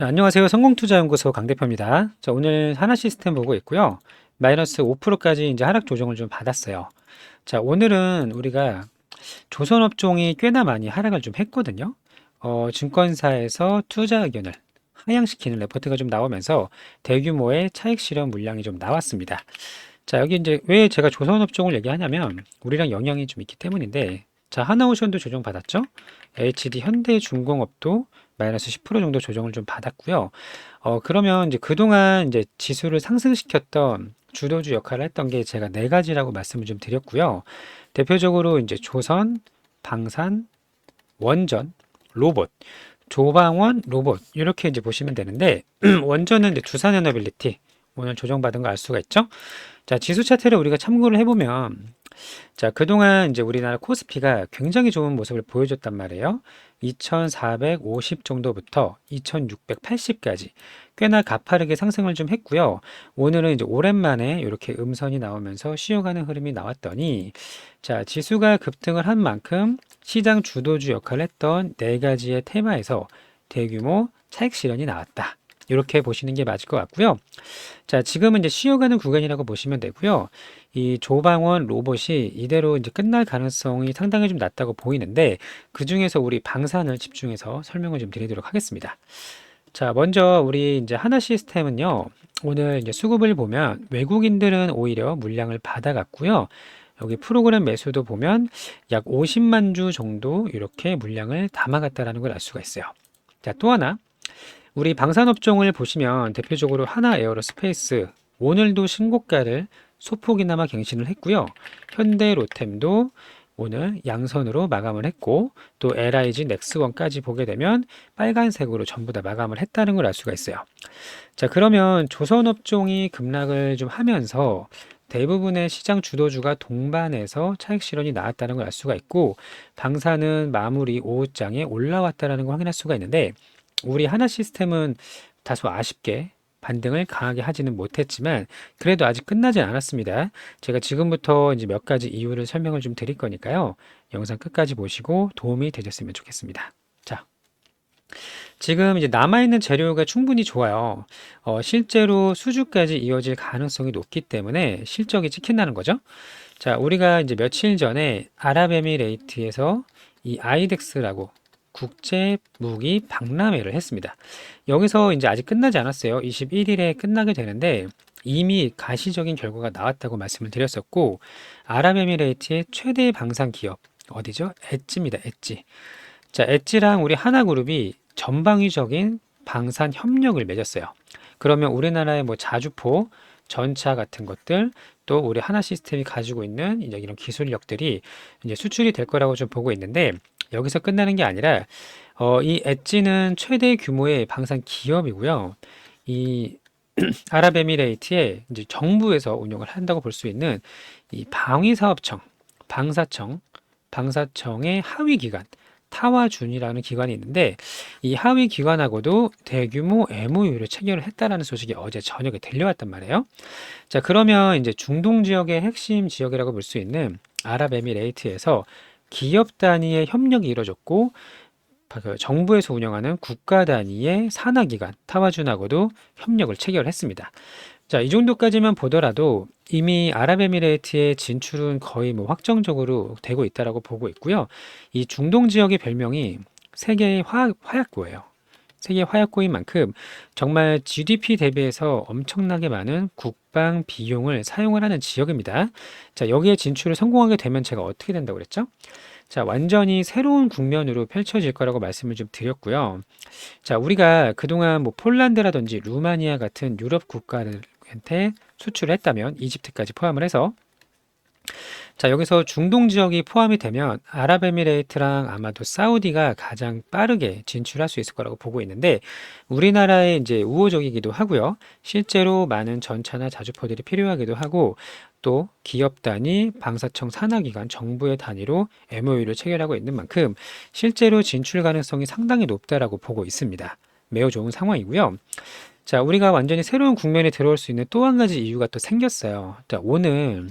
네, 안녕하세요. 성공투자연구소 강 대표입니다. 자, 오늘 하나시스템 보고 있고요. 마이너스 5%까지 이제 하락 조정을 좀 받았어요. 자, 오늘은 우리가 조선업종이 꽤나 많이 하락을 좀 했거든요. 증권사에서 투자 의견을 하향시키는 레포트가 좀 나오면서 대규모의 차익 실현 물량이 좀 나왔습니다. 자, 여기 이제 왜 제가 조선업종을 얘기하냐면 우리랑 영향이 좀 있기 때문인데, 자, 하나오션도 조정받았죠? HD 현대중공업도 마이너스 10% 정도 조정을 좀 받았고요. 그러면 이제 그동안 이제 지수를 상승시켰던 주도주 역할을 했던 게 제가 네 가지라고 말씀을 좀 드렸고요. 대표적으로 이제 조선, 방산, 원전, 로봇, 조방원, 로봇 이렇게 이제 보시면 되는데 원전은 이제 두산에너빌리티 오늘 조정받은 거 알 수가 있죠? 자, 지수 차트를 우리가 참고를 해보면, 자, 그동안 이제 우리나라 코스피가 굉장히 좋은 모습을 보여줬단 말이에요. 2450 정도부터 2680까지 꽤나 가파르게 상승을 좀 했고요. 오늘은 이제 오랜만에 이렇게 음선이 나오면서 쉬어가는 흐름이 나왔더니, 자, 지수가 급등을 한 만큼 시장 주도주 역할을 했던 네 가지의 테마에서 대규모 차익 실현이 나왔다. 이렇게 보시는 게 맞을 것 같고요. 자, 지금은 이제 쉬어가는 구간이라고 보시면 되고요. 이 조방원 로봇이 이대로 이제 끝날 가능성이 상당히 좀 낮다고 보이는데, 그 중에서 우리 방산을 집중해서 설명을 좀 드리도록 하겠습니다. 자, 먼저 우리 이제 하나 시스템은요, 오늘 이제 수급을 보면 외국인들은 오히려 물량을 받아갔고요. 여기 프로그램 매수도 보면 약 50만 주 정도 이렇게 물량을 담아갔다라는 걸 알 수가 있어요. 자, 또 하나. 우리 방산업종을 보시면 대표적으로 하나 에어로스페이스 오늘도 신고가를 소폭이나마 갱신을 했고요. 현대 로템도 오늘 양선으로 마감을 했고 또 LIG 넥스원까지 보게 되면 빨간색으로 전부 다 마감을 했다는 걸 알 수가 있어요. 자, 그러면 조선업종이 급락을 좀 하면서 대부분의 시장 주도주가 동반해서 차익 실현이 나왔다는 걸 알 수가 있고 방사는 마무리 5장에 올라왔다는 걸 확인할 수가 있는데 우리 하나 시스템은 다소 아쉽게 반등을 강하게 하지는 못했지만 그래도 아직 끝나지 않았습니다. 제가 지금부터 이제 몇 가지 이유를 설명을 좀 드릴 거니까요. 영상 끝까지 보시고 도움이 되셨으면 좋겠습니다. 자, 지금 이제 남아있는 재료가 충분히 좋아요. 실제로 수주까지 이어질 가능성이 높기 때문에 실적이 찍힌다는 거죠. 자, 우리가 이제 며칠 전에 아랍에미레이트에서 이 아이덱스라고 국제 무기 박람회를 했습니다. 여기서 이제 아직 끝나지 않았어요. 21일에 끝나게 되는데 이미 가시적인 결과가 나왔다고 말씀을 드렸었고 아랍에미레이트의 최대 방산 기업 어디죠? 엣지입니다. 엣지. 자, 엣지랑 우리 하나그룹이 전방위적인 방산 협력을 맺었어요. 그러면 우리나라의 뭐 자주포, 전차 같은 것들, 또 우리 하나 시스템이 가지고 있는 이제 이런 기술력들이 이제 수출이 될 거라고 좀 보고 있는데 여기서 끝나는 게 아니라 이 엣지는 최대 규모의 방산 기업이고요. 이 아랍에미레이트의 이제 정부에서 운영을 한다고 볼 수 있는 이 방위사업청, 방사청, 방사청의 하위 기관, 타와준이라는 기관이 있는데 이 하위 기관하고도 대규모 MOU를 체결을 했다라는 소식이 어제 저녁에 들려왔단 말이에요. 자, 그러면 이제 중동 지역의 핵심 지역이라고 볼 수 있는 아랍에미레이트에서 기업 단위의 협력이 이루어졌고 그 정부에서 운영하는 국가 단위의 산하기관 타와준하고도 협력을 체결했습니다. 자, 이 정도까지만 보더라도 이미 아랍에미레이트의 진출은 거의 뭐 확정적으로 되고 있다라고 보고 있고요. 이 중동 지역의 별명이 세계의 화약고예요. 세계 화약고인 만큼 정말 GDP 대비해서 엄청나게 많은 국방 비용을 사용을 하는 지역입니다. 자, 여기에 진출을 성공하게 되면 제가 어떻게 된다고 그랬죠? 자, 완전히 새로운 국면으로 펼쳐질 거라고 말씀을 좀 드렸고요. 자, 우리가 그동안 뭐 폴란드라든지 루마니아 같은 유럽 국가들한테 수출을 했다면 이집트까지 포함을 해서 자, 여기서 중동 지역이 포함이 되면 아랍에미레이트랑 아마도 사우디가 가장 빠르게 진출할 수 있을 거라고 보고 있는데 우리나라에 이제 우호적이기도 하고요. 실제로 많은 전차나 자주포들이 필요하기도 하고 또 기업 단위, 방사청 산하기관, 정부의 단위로 MOU를 체결하고 있는 만큼 실제로 진출 가능성이 상당히 높다라고 보고 있습니다. 매우 좋은 상황이고요. 자, 우리가 완전히 새로운 국면에 들어올 수 있는 또 한 가지 이유가 또 생겼어요. 자, 오늘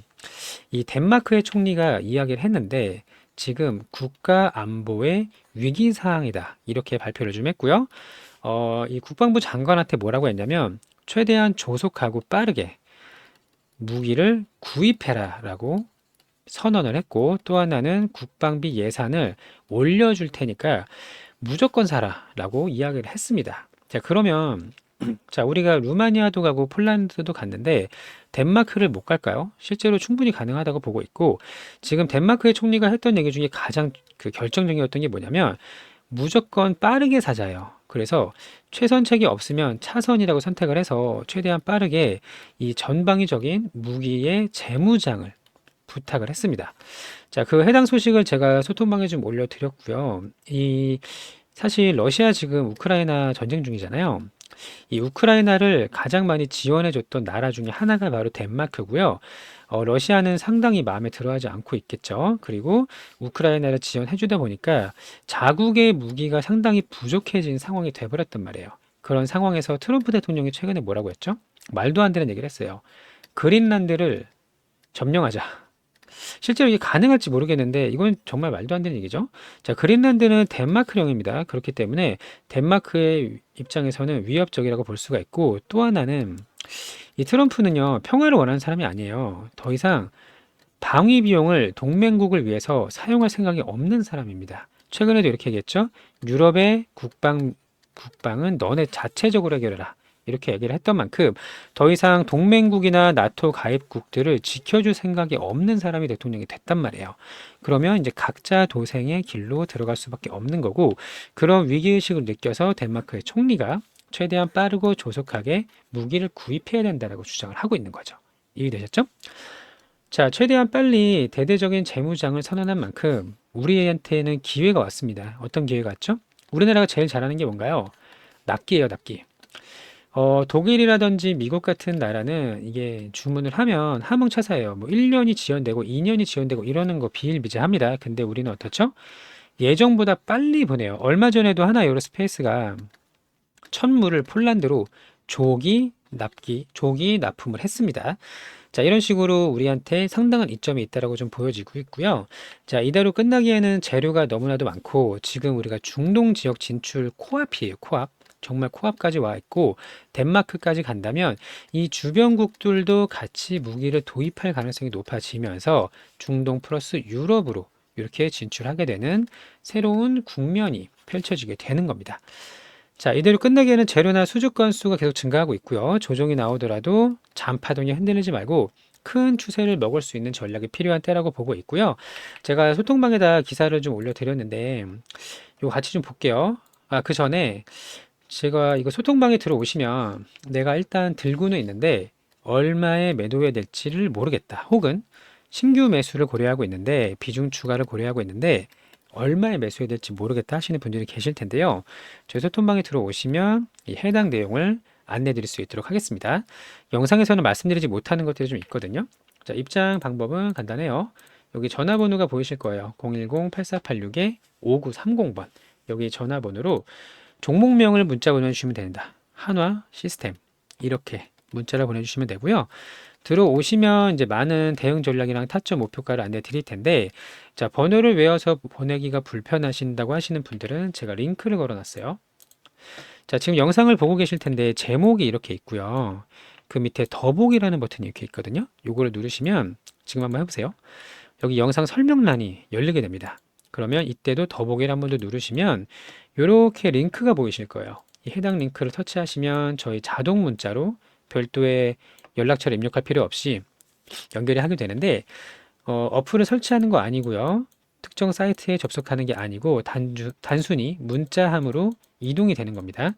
이 덴마크의 총리가 이야기를 했는데 지금 국가 안보의 위기 상황이다. 이렇게 발표를 좀 했고요. 이 국방부 장관한테 뭐라고 했냐면 최대한 조속하고 빠르게 무기를 구입해라라고 선언을 했고, 또 하나는 국방비 예산을 올려줄 테니까 무조건 사라라고 이야기를 했습니다. 자, 그러면 자, 우리가 루마니아도 가고 폴란드도 갔는데 덴마크를 못 갈까요? 실제로 충분히 가능하다고 보고 있고, 지금 덴마크의 총리가 했던 얘기 중에 가장 결정적이었던 게 뭐냐면 무조건 빠르게 사자예요. 그래서 최선책이 없으면 차선이라고 선택을 해서 최대한 빠르게 이 전방위적인 무기의 재무장을 부탁을 했습니다. 자, 그 해당 소식을 제가 소통방에 좀 올려드렸고요. 사실 러시아 지금 우크라이나 전쟁 중이잖아요. 이 우크라이나를 가장 많이 지원해줬던 나라 중에 하나가 바로 덴마크고요. 러시아는 상당히 마음에 들어하지 않고 있겠죠. 그리고 우크라이나를 지원해주다 보니까 자국의 무기가 상당히 부족해진 상황이 돼버렸단 말이에요. 그런 상황에서 트럼프 대통령이 최근에 뭐라고 했죠? 말도 안 되는 얘기를 했어요. 그린란드를 점령하자. 실제로 이게 가능할지 모르겠는데 이건 정말 말도 안 되는 얘기죠. 자, 그린란드는 덴마크령입니다. 그렇기 때문에 덴마크의 입장에서는 위협적이라고 볼 수가 있고, 또 하나는 이 트럼프는요, 평화를 원하는 사람이 아니에요. 더 이상 방위 비용을 동맹국을 위해서 사용할 생각이 없는 사람입니다. 최근에도 이렇게 얘기했죠. 유럽의 국방은 너네 자체적으로 해결해라. 이렇게 얘기를 했던 만큼 더 이상 동맹국이나 나토 가입국들을 지켜줄 생각이 없는 사람이 대통령이 됐단 말이에요. 그러면 이제 각자 도생의 길로 들어갈 수밖에 없는 거고, 그런 위기의식을 느껴서 덴마크의 총리가 최대한 빠르고 조속하게 무기를 구입해야 된다라고 주장을 하고 있는 거죠. 이해되셨죠? 자, 최대한 빨리 대대적인 재무장을 선언한 만큼 우리한테는 기회가 왔습니다. 어떤 기회가 왔죠? 우리나라가 제일 잘하는 게 뭔가요? 납기예요, 납기. 독일이라든지 미국 같은 나라는 이게 주문을 하면 함흥차사예요. 뭐 1년이 지연되고 2년이 지연되고 이러는 거 비일비재합니다. 근데 우리는 어떻죠? 예정보다 빨리 보내요. 얼마 전에도 하나 에어로스페이스가 천물을 폴란드로 조기 납품을 했습니다. 자, 이런 식으로 우리한테 상당한 이점이 있다라고 좀 보여지고 있고요. 자, 이대로 끝나기에는 재료가 너무나도 많고, 지금 우리가 중동 지역 진출 코앞이에요, 코앞. 정말 코앞까지 와 있고, 덴마크까지 간다면 이 주변국들도 같이 무기를 도입할 가능성이 높아지면서 중동 플러스 유럽으로 이렇게 진출하게 되는 새로운 국면이 펼쳐지게 되는 겁니다. 자, 이대로 끝나기에는 재료나 수주 건수가 계속 증가하고 있고요. 조정이 나오더라도 잔파동에 흔들리지 말고 큰 추세를 먹을 수 있는 전략이 필요한 때라고 보고 있고요. 제가 소통방에다 기사를 좀 올려드렸는데 이거 같이 좀 볼게요. 그 전에 제가 이거 소통방에 들어오시면 내가 일단 들고는 있는데 얼마에 매도해야 될지를 모르겠다. 혹은 신규 매수를 고려하고 있는데 비중 추가를 고려하고 있는데 얼마에 매수해야 될지 모르겠다 하시는 분들이 계실 텐데요. 저희 소통방에 들어오시면 이 해당 내용을 안내 드릴 수 있도록 하겠습니다. 영상에서는 말씀드리지 못하는 것들이 좀 있거든요. 자, 입장 방법은 간단해요. 여기 전화번호가 보이실 거예요. 010-8486-5930번. 여기 전화번호로 종목명을 문자 보내주시면 된다. 한화 시스템. 이렇게 문자를 보내주시면 되고요. 들어오시면 이제 많은 대응 전략이랑 타점 목표가를 안내 드릴 텐데, 자, 번호를 외워서 보내기가 불편하신다고 하시는 분들은 제가 링크를 걸어 놨어요. 자, 지금 영상을 보고 계실 텐데 제목이 이렇게 있고요. 그 밑에 더보기라는 버튼이 이렇게 있거든요. 요거를 누르시면 지금 한번 해보세요. 여기 영상 설명란이 열리게 됩니다. 그러면 이때도 더보기를 한 번 더 누르시면 이렇게 링크가 보이실 거예요. 이 해당 링크를 터치하시면 저희 자동 문자로 별도의 연락처를 입력할 필요 없이 연결이 하게 되는데, 어플을 설치하는 거 아니고요. 특정 사이트에 접속하는 게 아니고 단순히 문자함으로 이동이 되는 겁니다.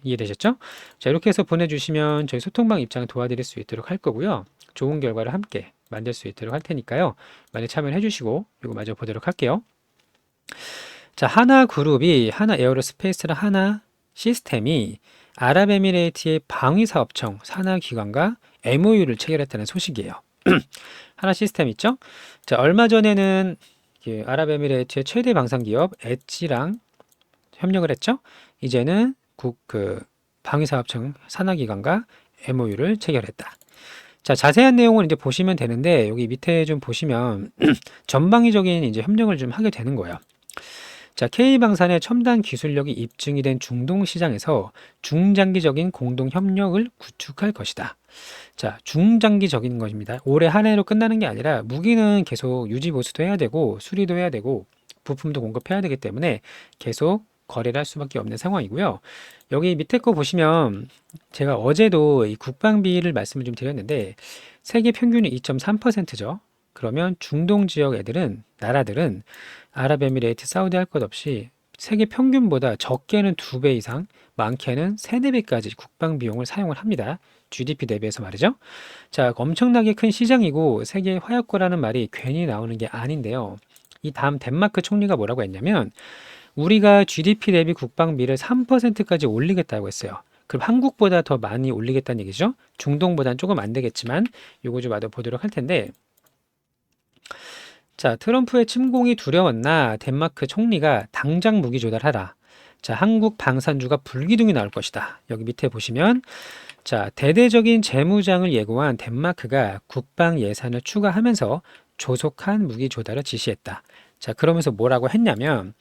이해되셨죠? 자, 이렇게 해서 보내주시면 저희 소통방 입장을 도와드릴 수 있도록 할 거고요. 좋은 결과를 함께 만들 수 있도록 할 테니까요. 많이 참여해 주시고 이거 마저 보도록 할게요. 자, 하나그룹이 하나에어로스페이스랑 하나 시스템이 아랍에미레이트의 방위사업청 산하기관과 MOU를 체결했다는 소식이에요. 하나 시스템 있죠? 자, 얼마 전에는 아랍에미레이트의 최대 방산기업 엣지랑 협력을 했죠? 이제는 방위사업청 산하기관과 MOU를 체결했다. 자, 자세한 내용은 이제 보시면 되는데 여기 밑에 좀 보시면 전방위적인 이제 협력을 좀 하게 되는 거예요. 자, K방산의 첨단 기술력이 입증이 된 중동 시장에서 중장기적인 공동 협력을 구축할 것이다. 자, 중장기적인 것입니다. 올해 한 해로 끝나는 게 아니라 무기는 계속 유지 보수도 해야 되고 수리도 해야 되고 부품도 공급해야 되기 때문에 계속 거래를 할 수밖에 없는 상황이고요. 여기 밑에 거 보시면 제가 어제도 이 국방비를 말씀을 좀 드렸는데 세계 평균이 2.3%죠. 그러면 중동 지역 나라들은 아랍에미레이트, 사우디 할 것 없이 세계 평균보다 적게는 2배 이상, 많게는 3, 4배까지 국방 비용을 사용을 합니다. GDP 대비해서 말이죠. 자, 엄청나게 큰 시장이고 세계 화약고라는 말이 괜히 나오는 게 아닌데요. 이 다음 덴마크 총리가 뭐라고 했냐면 우리가 GDP 대비 국방비를 3%까지 올리겠다고 했어요. 그럼 한국보다 더 많이 올리겠다는 얘기죠. 중동보다는 조금 안 되겠지만 요거 좀 마저 보도록 할 텐데 자, 트럼프의 침공이 두려웠나 덴마크 총리가 당장 무기 조달하라. 자, 한국 방산주가 불기둥이 나올 것이다. 여기 밑에 보시면 자, 대대적인 재무장을 예고한 덴마크가 국방 예산을 추가하면서 조속한 무기 조달을 지시했다. 자, 그러면서 뭐라고 했냐면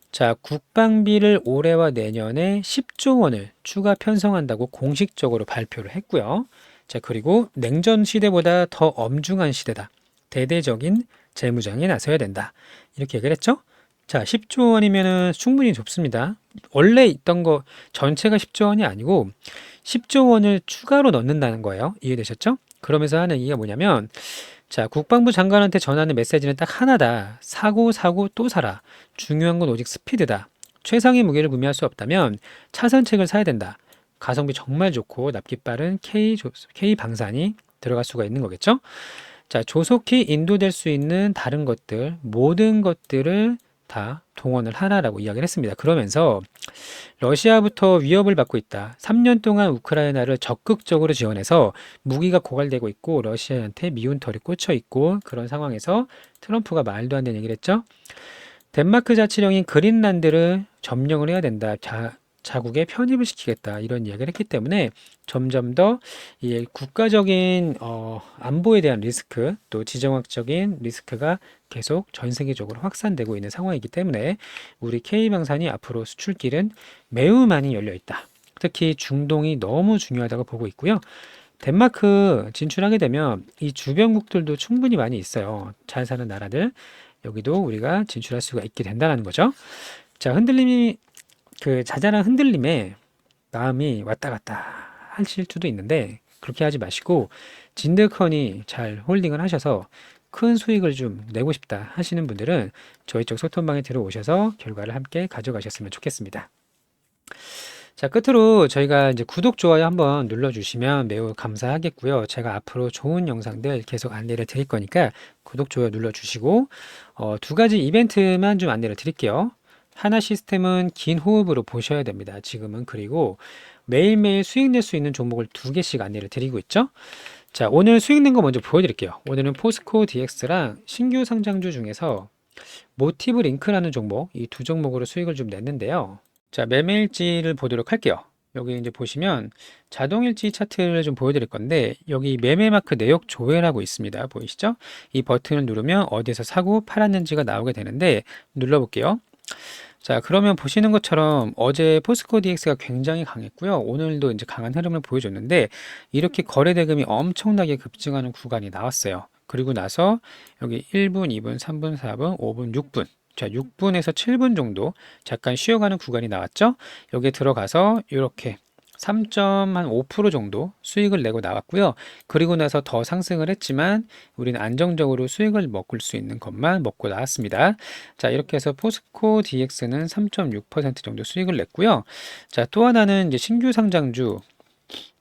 자, 국방비를 올해와 내년에 10조 원을 추가 편성한다고 공식적으로 발표를 했고요. 자, 그리고 냉전 시대보다 더 엄중한 시대다. 대대적인 재무장에 나서야 된다. 이렇게 얘기를 했죠. 자, 10조 원이면은 충분히 좋습니다. 원래 있던 거 전체가 10조 원이 아니고 10조 원을 추가로 넣는다는 거예요. 이해되셨죠? 그러면서 하는 얘기가 뭐냐면 자, 국방부 장관한테 전하는 메시지는 딱 하나다. 사고 또 사라. 중요한 건 오직 스피드다. 최상의 무기를 구매할 수 없다면 차선책을 사야 된다. 가성비 정말 좋고 납기 빠른 K 방산이 들어갈 수가 있는 거겠죠? 자, 조속히 인도될 수 있는 다른 것들, 모든 것들을 다 동원을 하라라고 이야기를 했습니다. 그러면서 러시아부터 위협을 받고 있다. 3년 동안 우크라이나를 적극적으로 지원해서 무기가 고갈되고 있고 러시아한테 미운 털이 꽂혀 있고 그런 상황에서 트럼프가 말도 안 되는 얘기를 했죠. 덴마크 자치령인 그린란드를 점령을 해야 된다. 자국에 편입을 시키겠다. 이런 이야기를 했기 때문에 점점 더 이 국가적인 안보에 대한 리스크 또 지정학적인 리스크가 계속 전 세계적으로 확산되고 있는 상황이기 때문에 우리 K방산이 앞으로 수출길은 매우 많이 열려 있다. 특히 중동이 너무 중요하다고 보고 있고요. 덴마크 진출하게 되면 이 주변국들도 충분히 많이 있어요. 잘 사는 나라들. 여기도 우리가 진출할 수가 있게 된다는 거죠. 자, 자잘한 흔들림에 마음이 왔다 갔다 하실 수도 있는데 그렇게 하지 마시고 진득하니 잘 홀딩을 하셔서 큰 수익을 좀 내고 싶다 하시는 분들은 저희 쪽 소통방에 들어오셔서 결과를 함께 가져가셨으면 좋겠습니다. 자, 끝으로 저희가 이제 구독, 좋아요 한번 눌러주시면 매우 감사하겠고요. 제가 앞으로 좋은 영상들 계속 안내를 드릴 거니까 구독, 좋아요 눌러주시고 2가지 이벤트만 좀 안내를 드릴게요. 하나 시스템은 긴 호흡으로 보셔야 됩니다. 지금은. 그리고 매일매일 수익 낼 수 있는 종목을 2개씩 안내를 드리고 있죠. 자, 오늘 수익 낸 거 먼저 보여드릴게요. 오늘은 포스코 DX랑 신규 상장주 중에서 모티브 링크라는 종목, 이 두 종목으로 수익을 좀 냈는데요. 자, 매매일지를 보도록 할게요. 여기 이제 보시면 자동일지 차트를 좀 보여드릴 건데 여기 매매마크 내역 조회라고 있습니다. 보이시죠? 이 버튼을 누르면 어디서 사고 팔았는지가 나오게 되는데 눌러볼게요. 자, 그러면 보시는 것처럼 어제 포스코 DX가 굉장히 강했고요. 오늘도 이제 강한 흐름을 보여줬는데 이렇게 거래 대금이 엄청나게 급증하는 구간이 나왔어요. 그리고 나서 여기 1분, 2분, 3분, 4분, 5분, 6분. 자, 6분에서 7분 정도 잠깐 쉬어가는 구간이 나왔죠. 여기에 들어가서 이렇게 3.5% 정도 수익을 내고 나왔고요. 그리고 나서 더 상승을 했지만 우리는 안정적으로 수익을 먹을 수 있는 것만 먹고 나왔습니다. 자, 이렇게 해서 포스코 DX는 3.6% 정도 수익을 냈고요. 자, 또 하나는 이제 신규 상장주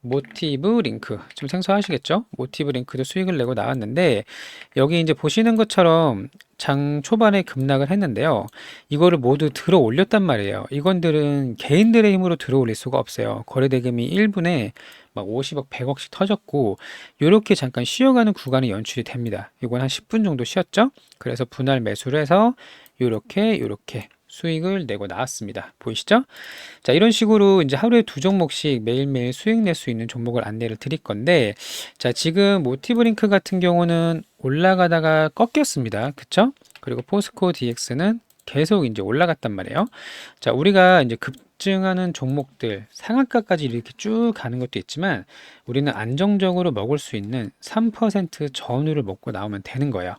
모티브 링크, 좀 생소하시겠죠? 모티브 링크도 수익을 내고 나왔는데 여기 이제 보시는 것처럼 장 초반에 급락을 했는데요. 이거를 모두 들어 올렸단 말이에요. 이건들은 개인들의 힘으로 들어 올릴 수가 없어요. 거래 대금이 1분에 막 50억, 100억씩 터졌고 이렇게 잠깐 쉬어가는 구간이 연출이 됩니다. 이건 한 10분 정도 쉬었죠? 그래서 분할 매수를 해서 이렇게 수익을 내고 나왔습니다. 보이시죠? 자, 이런 식으로 이제 하루에 두 종목씩 매일매일 수익 낼 수 있는 종목을 안내를 드릴 건데, 자, 지금 모티브링크 같은 경우는 올라가다가 꺾였습니다. 그쵸? 그리고 포스코 DX는 계속 이제 올라갔단 말이에요. 자, 우리가 이제 급증하는 종목들, 상한가까지 이렇게 쭉 가는 것도 있지만, 우리는 안정적으로 먹을 수 있는 3% 전후를 먹고 나오면 되는 거예요.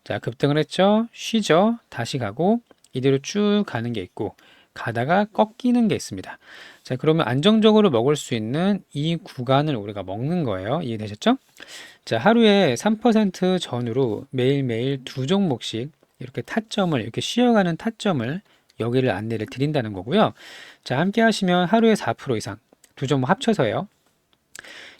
자, 급등을 했죠? 쉬죠? 다시 가고, 이대로 쭉 가는 게 있고, 가다가 꺾이는 게 있습니다. 자, 그러면 안정적으로 먹을 수 있는 이 구간을 우리가 먹는 거예요. 이해되셨죠? 자, 하루에 3% 전후로 매일매일 두 종목씩 이렇게 타점을, 이렇게 쉬어가는 타점을 여기를 안내를 드린다는 거고요. 자, 함께 하시면 하루에 4% 이상, 두 종목 합쳐서요.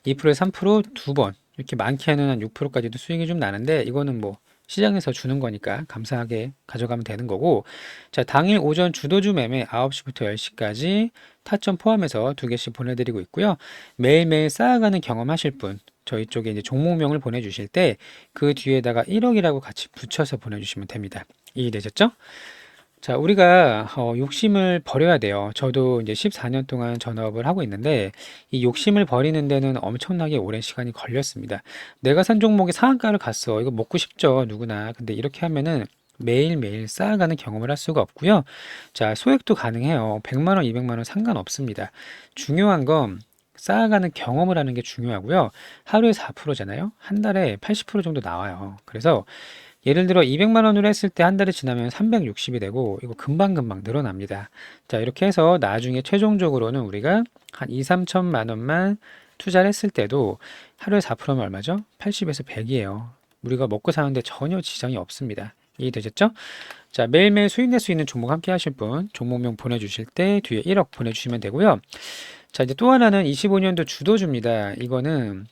2%에 3% 두 번, 이렇게 많게는 한 6%까지도 수익이 좀 나는데, 이거는 뭐 시장에서 주는 거니까 감사하게 가져가면 되는 거고, 자, 당일 오전 주도주 매매 9시부터 10시까지 타점 포함해서 두 개씩 보내드리고 있고요. 매일매일 쌓아가는 경험하실 분, 저희 쪽에 이제 종목명을 보내주실 때 그 뒤에다가 1억이라고 같이 붙여서 보내주시면 됩니다. 이해되셨죠? 자, 우리가 욕심을 버려야 돼요. 저도 이제 14년 동안 전업을 하고 있는데 이 욕심을 버리는 데는 엄청나게 오랜 시간이 걸렸습니다. 내가 산 종목이 상한가를 갔어. 이거 먹고 싶죠, 누구나. 근데 이렇게 하면은 매일매일 쌓아가는 경험을 할 수가 없고요. 자, 소액도 가능해요. 100만 원, 200만 원 상관없습니다. 중요한 건 쌓아가는 경험을 하는 게 중요하고요. 하루에 4%잖아요. 한 달에 80% 정도 나와요. 그래서 예를 들어 200만 원으로 했을 때 한 달이 지나면 360이 되고 이거 금방금방 늘어납니다. 자, 이렇게 해서 나중에 최종적으로는 우리가 한 2, 3천만 원만 투자를 했을 때도 하루에 4%면 얼마죠? 80에서 100이에요. 우리가 먹고 사는데 전혀 지장이 없습니다. 이해되셨죠? 자, 매일매일 수익 낼 수 있는 종목 함께 하실 분, 종목명 보내주실 때 뒤에 1억 보내주시면 되고요. 자, 이제 또 하나는 25년도 주도주입니다. 이거는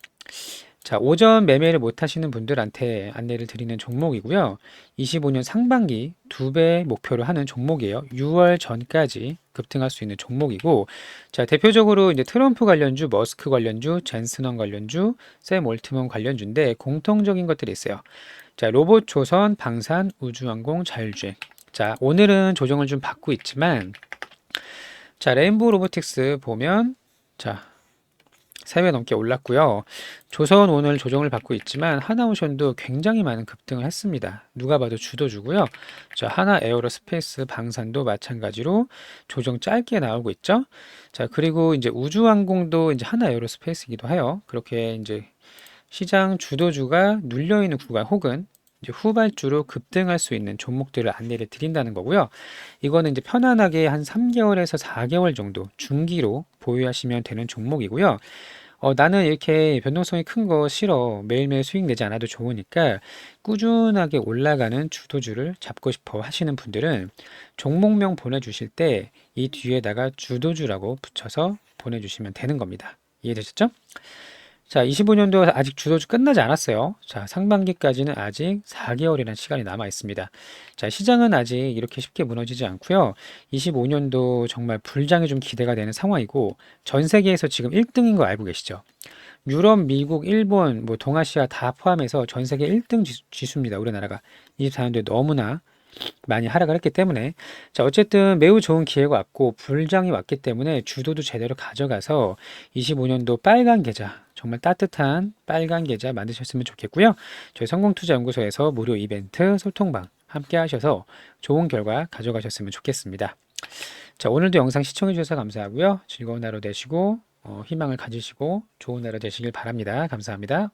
자, 오전 매매를 못 하시는 분들한테 안내를 드리는 종목이고요. 25년 상반기 2배 목표로 하는 종목이에요. 6월 전까지 급등할 수 있는 종목이고, 자, 대표적으로 이제 트럼프 관련주, 머스크 관련주, 젠슨원 관련주, 샘 올트먼 관련주인데 공통적인 것들이 있어요. 자, 로봇 조선, 방산, 우주항공, 자율주행. 자, 오늘은 조정을 좀 받고 있지만, 자, 레인보우 로보틱스 보면, 자, 3배 넘게 올랐고요. 조선 오늘 조정을 받고 있지만 하나오션도 굉장히 많은 급등을 했습니다. 누가 봐도 주도주고요. 자, 하나 에어로스페이스 방산도 마찬가지로 조정 짧게 나오고 있죠. 자, 그리고 이제 우주항공도 이제 하나 에어로스페이스이기도 해요. 그렇게 이제 시장 주도주가 눌려 있는 구간 혹은 이제 후발주로 급등할 수 있는 종목들을 안내를 드린다는 거고요. 이거는 이제 편안하게 한 3개월에서 4개월 정도 중기로 보유하시면 되는 종목이고요. 나는 이렇게 변동성이 큰 거 싫어. 매일매일 수익 내지 않아도 좋으니까 꾸준하게 올라가는 주도주를 잡고 싶어 하시는 분들은 종목명 보내주실 때 이 뒤에다가 주도주라고 붙여서 보내주시면 되는 겁니다. 이해되셨죠? 자, 25년도 아직 주도주 끝나지 않았어요. 자, 상반기까지는 아직 4개월이라는 시간이 남아 있습니다. 자, 시장은 아직 이렇게 쉽게 무너지지 않고요. 25년도 정말 불장이 좀 기대가 되는 상황이고 전 세계에서 지금 1등인 거 알고 계시죠? 유럽, 미국, 일본, 뭐 동아시아 다 포함해서 전 세계 1등 지수입니다. 우리나라가 24년도에 너무나 많이 하락을 했기 때문에 자, 어쨌든 매우 좋은 기회가 왔고 불장이 왔기 때문에 주도도 제대로 가져가서 25년도 빨간 계좌 정말 따뜻한 빨간 계좌 만드셨으면 좋겠고요. 저희 성공투자연구소에서 무료 이벤트 소통방 함께 하셔서 좋은 결과 가져가셨으면 좋겠습니다. 자, 오늘도 영상 시청해 주셔서 감사하고요. 즐거운 하루 되시고 희망을 가지시고 좋은 하루 되시길 바랍니다. 감사합니다.